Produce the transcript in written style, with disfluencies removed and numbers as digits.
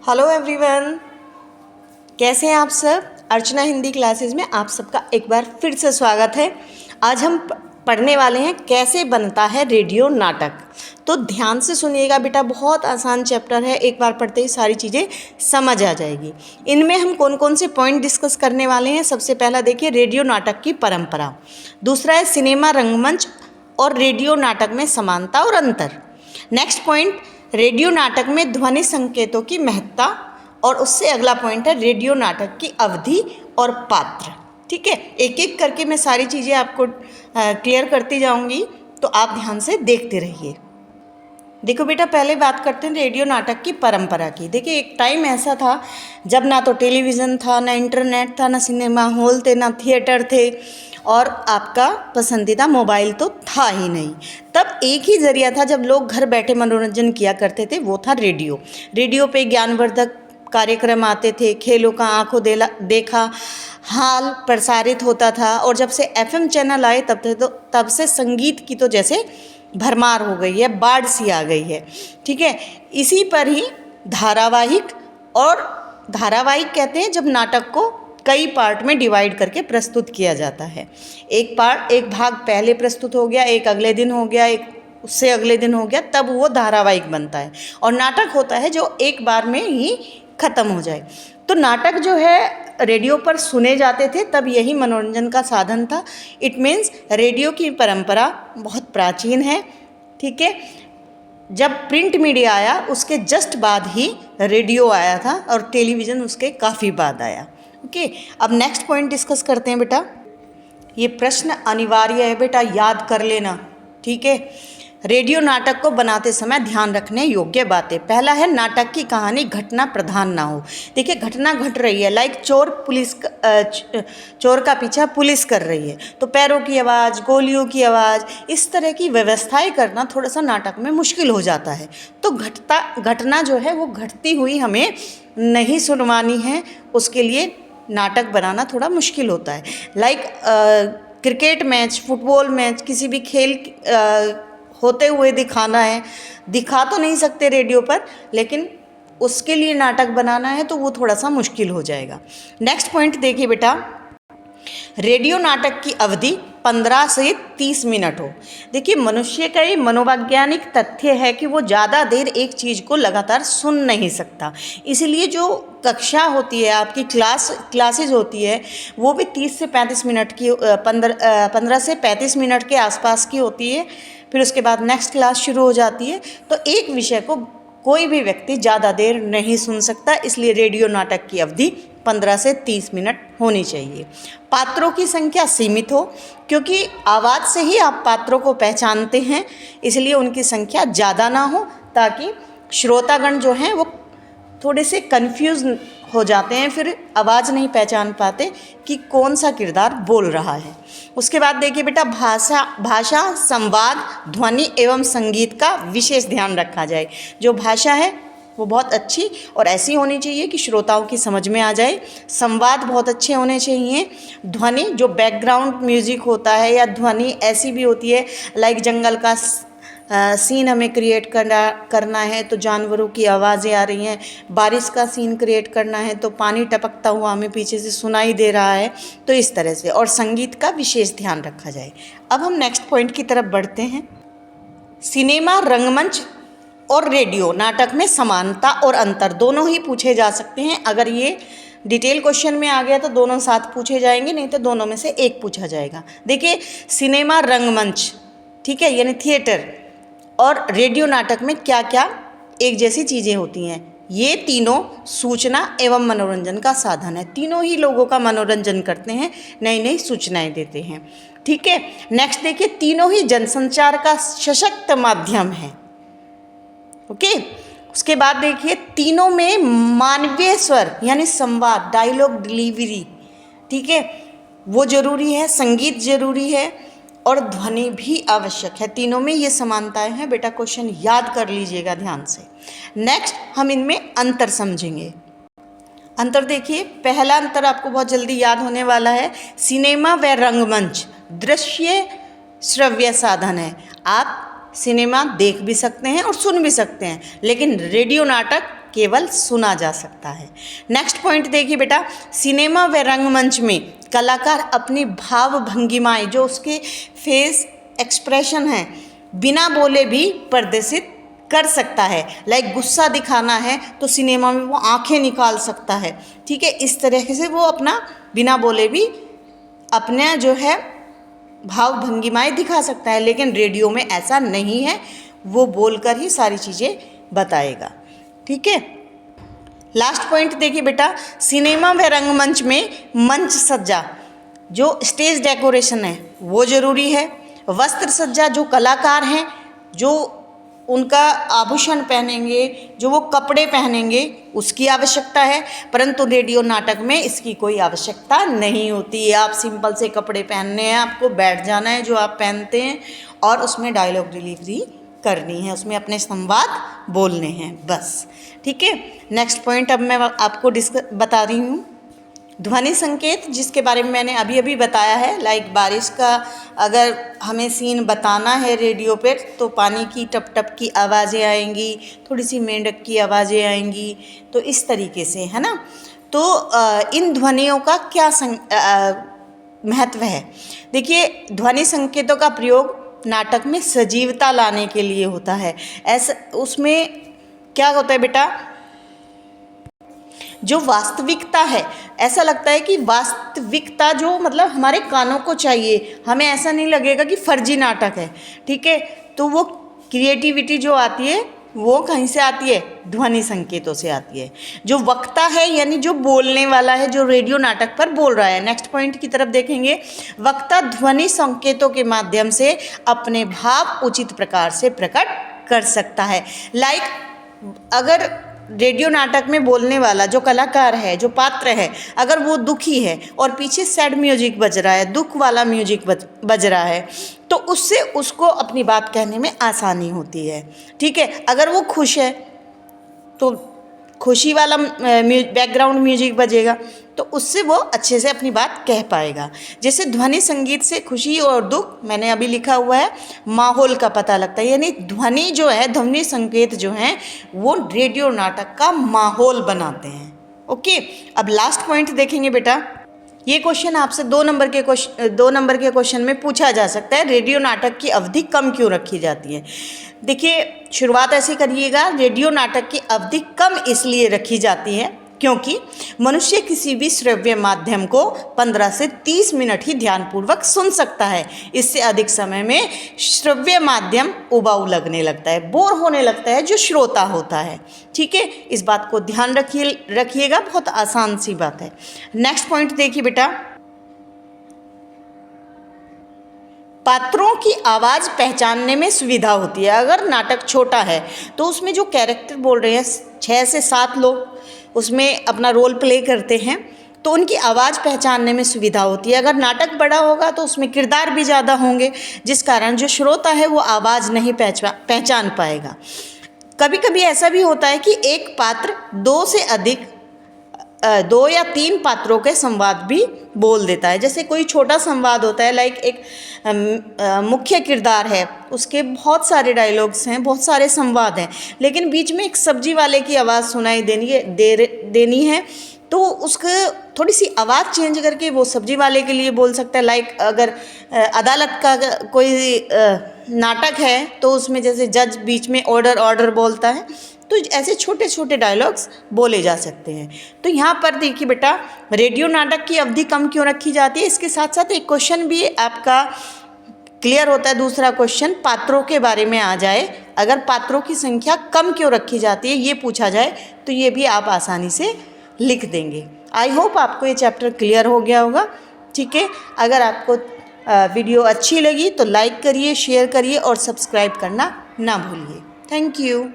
Hello everyone, कैसे हैं आप सब। अर्चना हिंदी क्लासेस में आप सबका एक बार फिर से स्वागत है। आज हम पढ़ने वाले हैं कैसे बनता है रेडियो नाटक। तो ध्यान से सुनिएगा बेटा, बहुत आसान चैप्टर है, एक बार पढ़ते ही सारी चीज़ें समझ आ जाएगी। इनमें हम कौन कौन से पॉइंट डिस्कस करने वाले हैं। सबसे पहला देखिए रेडियो नाटक की परंपरा, दूसरा है सिनेमा रंगमंच और रेडियो नाटक में समानता और अंतर। नेक्स्ट पॉइंट रेडियो नाटक में ध्वनि संकेतों की महत्ता, और उससे अगला पॉइंट है रेडियो नाटक की अवधि और पात्र। ठीक है, एक एक करके मैं सारी चीज़ें आपको क्लियर करती जाऊंगी, तो आप ध्यान से देखते रहिए। देखो बेटा, पहले बात करते हैं रेडियो नाटक की परंपरा की। देखिए, एक टाइम ऐसा था जब ना तो टेलीविज़न था, ना इंटरनेट था, ना सिनेमा हॉल थे, ना थिएटर थे, और आपका पसंदीदा मोबाइल तो था ही नहीं। तब एक ही ज़रिया था जब लोग घर बैठे मनोरंजन किया करते थे, वो था रेडियो। रेडियो पे ज्ञानवर्धक कार्यक्रम आते थे, खेलों का आंखों देखा हाल प्रसारित होता था, और जब से एफएम चैनल आए तब से संगीत की तो जैसे भरमार हो गई है, बाढ़ सी आ गई है। ठीक है, इसी पर ही धारावाहिक, और धारावाहिक कहते हैं जब नाटक को कई पार्ट में डिवाइड करके प्रस्तुत किया जाता है। एक भाग पहले प्रस्तुत हो गया, एक अगले दिन हो गया, एक उससे अगले दिन हो गया, तब वो धारावाहिक बनता है। और नाटक होता है जो एक बार में ही ख़त्म हो जाए। तो नाटक जो है रेडियो पर सुने जाते थे, तब यही मनोरंजन का साधन था। इट मीन्स रेडियो की परंपरा बहुत प्राचीन है। ठीक है, जब प्रिंट मीडिया आया उसके जस्ट बाद ही रेडियो आया था, और टेलीविज़न उसके काफ़ी बाद आया। ओके, अब नेक्स्ट पॉइंट डिस्कस करते हैं बेटा। ये प्रश्न अनिवार्य है बेटा, याद कर लेना। ठीक है, रेडियो नाटक को बनाते समय ध्यान रखने योग्य बातें। पहला है नाटक की कहानी घटना प्रधान ना हो। देखिए, घटना घट रही है, लाइक चोर का पीछा पुलिस कर रही है, तो पैरों की आवाज़, गोलियों की आवाज़, इस तरह की व्यवस्थाएं करना थोड़ा सा नाटक में मुश्किल हो जाता है। तो घटना जो है वो घटती हुई हमें नहीं सुनवानी है, उसके लिए नाटक बनाना थोड़ा मुश्किल होता है। Like cricket match, football match, किसी भी खेल होते हुए दिखाना है, दिखा तो नहीं सकते रेडियो पर, लेकिन उसके लिए नाटक बनाना है तो वो थोड़ा सा मुश्किल हो जाएगा। नेक्स्ट पॉइंट देखिए बेटा, रेडियो नाटक की अवधि 15 से 30 मिनट हो। देखिए, मनुष्य का ये मनोवैज्ञानिक तथ्य है कि वो ज़्यादा देर एक चीज़ को लगातार सुन नहीं सकता। इसलिए जो कक्षा होती है, आपकी क्लासेज होती है, वो भी 30 से 35 मिनट की, 15 से 35 मिनट के आसपास की होती है। फिर उसके बाद नेक्स्ट क्लास शुरू हो जाती है। तो एक विषय को कोई भी व्यक्ति ज़्यादा देर नहीं सुन सकता, इसलिए रेडियो नाटक की अवधि 15 से 30 मिनट होनी चाहिए। पात्रों की संख्या सीमित हो, क्योंकि आवाज़ से ही आप पात्रों को पहचानते हैं, इसलिए उनकी संख्या ज़्यादा ना हो, ताकि श्रोतागण जो हैं वो थोड़े से कंफ्यूज हो जाते हैं, फिर आवाज़ नहीं पहचान पाते कि कौन सा किरदार बोल रहा है। उसके बाद देखिए बेटा, भाषा, संवाद, ध्वनि एवं संगीत का विशेष ध्यान रखा जाए। जो भाषा है वो बहुत अच्छी और ऐसी होनी चाहिए कि श्रोताओं की समझ में आ जाए। संवाद बहुत अच्छे होने चाहिए। ध्वनि, जो बैकग्राउंड म्यूजिक होता है या ध्वनि ऐसी भी होती है, लाइक जंगल का सीन हमें क्रिएट करना है तो जानवरों की आवाज़ें आ रही हैं, बारिश का सीन क्रिएट करना है तो पानी टपकता हुआ हमें पीछे से सुनाई दे रहा है, तो इस तरह से, और संगीत का विशेष ध्यान रखा जाए। अब हम नेक्स्ट पॉइंट की तरफ बढ़ते हैं। सिनेमा, रंगमंच और रेडियो नाटक में समानता और अंतर दोनों ही पूछे जा सकते हैं। अगर ये डिटेल क्वेश्चन में आ गया तो दोनों साथ पूछे जाएंगे, नहीं तो दोनों में से एक पूछा जाएगा। देखिए, सिनेमा रंगमंच, ठीक है, यानी थिएटर, और रेडियो नाटक में क्या क्या एक जैसी चीज़ें होती हैं। ये तीनों सूचना एवं मनोरंजन का साधन है। तीनों ही लोगों का मनोरंजन करते हैं, नई नई सूचनाएं देते हैं। ठीक है, नेक्स्ट देखिए, तीनों ही जनसंचार का सशक्त माध्यम है। ओके, उसके बाद देखिए, तीनों में मानवीय स्वर यानी संवाद, डायलॉग डिलीवरी, ठीक है, वो जरूरी है। संगीत जरूरी है और ध्वनि भी आवश्यक है। तीनों में ये समानताएं हैं बेटा, क्वेश्चन याद कर लीजिएगा ध्यान से। नेक्स्ट हम इनमें अंतर समझेंगे। अंतर देखिए, पहला अंतर आपको बहुत जल्दी याद होने वाला है। सिनेमा व रंगमंच दृश्य श्रव्य साधन है। आप सिनेमा देख भी सकते हैं और सुन भी सकते हैं, लेकिन रेडियो नाटक केवल सुना जा सकता है। नेक्स्ट पॉइंट देखिए बेटा, सिनेमा व रंगमंच में कलाकार अपनी भाव भंगिमाएँ, जो उसके फेस एक्सप्रेशन हैं, बिना बोले भी प्रदर्शित कर सकता है। लाइक गुस्सा दिखाना है तो सिनेमा में वो आंखें निकाल सकता है, ठीक है। इस तरह से वो अपना बिना बोले भी अपना जो है भाव भंगिमाएँ दिखा सकता है, लेकिन रेडियो में ऐसा नहीं है, वो बोलकर ही सारी चीज़ें बताएगा, ठीक है। लास्ट पॉइंट देखिए बेटा, सिनेमा व रंगमंच में मंच सज्जा, जो स्टेज डेकोरेशन है वो ज़रूरी है। वस्त्र सज्जा, जो कलाकार हैं जो उनका आभूषण पहनेंगे, जो वो कपड़े पहनेंगे, उसकी आवश्यकता है, परंतु रेडियो नाटक में इसकी कोई आवश्यकता नहीं होती है। आप सिंपल से कपड़े पहनने हैं, आपको बैठ जाना है जो आप पहनते हैं और उसमें डायलॉग डिलीवरी करनी है, उसमें अपने संवाद बोलने हैं, बस, ठीक है। नेक्स्ट पॉइंट अब मैं आपको बता रही हूँ, ध्वनि संकेत, जिसके बारे में मैंने अभी अभी बताया है। लाइक बारिश का अगर हमें सीन बताना है रेडियो पे तो पानी की टप टप की आवाज़ें आएंगी, थोड़ी सी मेंढक की आवाज़ें आएंगी, तो इस तरीके से, है ना। तो इन ध्वनियों का क्या महत्व है? देखिए, ध्वनि संकेतों का प्रयोग नाटक में सजीवता लाने के लिए होता है। ऐसा उसमें क्या होता है बेटा, जो वास्तविकता है, ऐसा लगता है कि वास्तविकता जो मतलब हमारे कानों को चाहिए, हमें ऐसा नहीं लगेगा कि फर्जी नाटक है, ठीक है। तो वो क्रिएटिविटी जो आती है वो कहीं से आती है? ध्वनि संकेतों से आती है। जो वक्ता है यानी जो बोलने वाला है, जो रेडियो नाटक पर बोल रहा है। नेक्स्ट पॉइंट की तरफ देखेंगे, वक्ता ध्वनि संकेतों के माध्यम से अपने भाव उचित प्रकार से प्रकट कर सकता है। लाइक अगर रेडियो नाटक में बोलने वाला जो कलाकार है, जो पात्र है, अगर वो दुखी है और पीछे सैड म्यूजिक बज रहा है, दुख वाला म्यूजिक बज रहा है, तो उससे उसको अपनी बात कहने में आसानी होती है, ठीक है। अगर वो खुश है तो खुशी वाला बैकग्राउंड म्यूजिक बजेगा, तो उससे वो अच्छे से अपनी बात कह पाएगा। जैसे ध्वनि संगीत से खुशी और दुख, मैंने अभी लिखा हुआ है, माहौल का पता लगता है। यानी ध्वनि जो है, ध्वनि संकेत जो हैं, वो रेडियो नाटक का माहौल बनाते हैं। ओके, अब लास्ट पॉइंट देखेंगे बेटा। ये क्वेश्चन आपसे 2 नंबर के क्वेश्चन में पूछा जा सकता है, रेडियो नाटक की अवधि कम क्यों रखी जाती है? देखिए, शुरुआत ऐसे करिएगा, रेडियो नाटक की अवधि कम इसलिए रखी जाती है क्योंकि मनुष्य किसी भी श्रव्य माध्यम को 15 से 30 मिनट ही ध्यानपूर्वक सुन सकता है। इससे अधिक समय में श्रव्य माध्यम उबाऊ लगने लगता है, बोर होने लगता है जो श्रोता होता है, ठीक है। इस बात को ध्यान रखिएगा, बहुत आसान सी बात है। नेक्स्ट पॉइंट देखिए बेटा, पात्रों की आवाज़ पहचानने में सुविधा होती है। अगर नाटक छोटा है तो उसमें जो कैरेक्टर बोल रहे हैं, 6 से 7 लोग उसमें अपना रोल प्ले करते हैं, तो उनकी आवाज़ पहचानने में सुविधा होती है। अगर नाटक बड़ा होगा तो उसमें किरदार भी ज़्यादा होंगे, जिस कारण जो श्रोता है वो आवाज़ नहीं पहचान पाएगा। कभी कभी ऐसा भी होता है कि एक पात्र 2 या 3 पात्रों के संवाद भी बोल देता है। जैसे कोई छोटा संवाद होता है, लाइक एक मुख्य किरदार है, उसके बहुत सारे डायलॉग्स हैं, बहुत सारे संवाद हैं, लेकिन बीच में एक सब्जी वाले की आवाज़ सुनाई देनी है, तो उसको थोड़ी सी आवाज़ चेंज करके वो सब्जी वाले के लिए बोल सकता है। लाइक अगर अदालत का कोई नाटक है तो उसमें जैसे जज बीच में ऑर्डर बोलता है, तो ऐसे छोटे छोटे डायलॉग्स बोले जा सकते हैं। तो यहाँ पर देखिए बेटा, रेडियो नाटक की अवधि कम क्यों रखी जाती है, इसके साथ साथ एक क्वेश्चन भी आपका क्लियर होता है। दूसरा क्वेश्चन पात्रों के बारे में आ जाए, अगर पात्रों की संख्या कम क्यों रखी जाती है ये पूछा जाए तो ये भी आप आसानी से लिख देंगे। आई होप आपको ये चैप्टर क्लियर हो गया होगा, ठीक है। अगर आपको वीडियो अच्छी लगी तो लाइक करिए, शेयर करिए और सब्सक्राइब करना ना भूलिए। Thank you.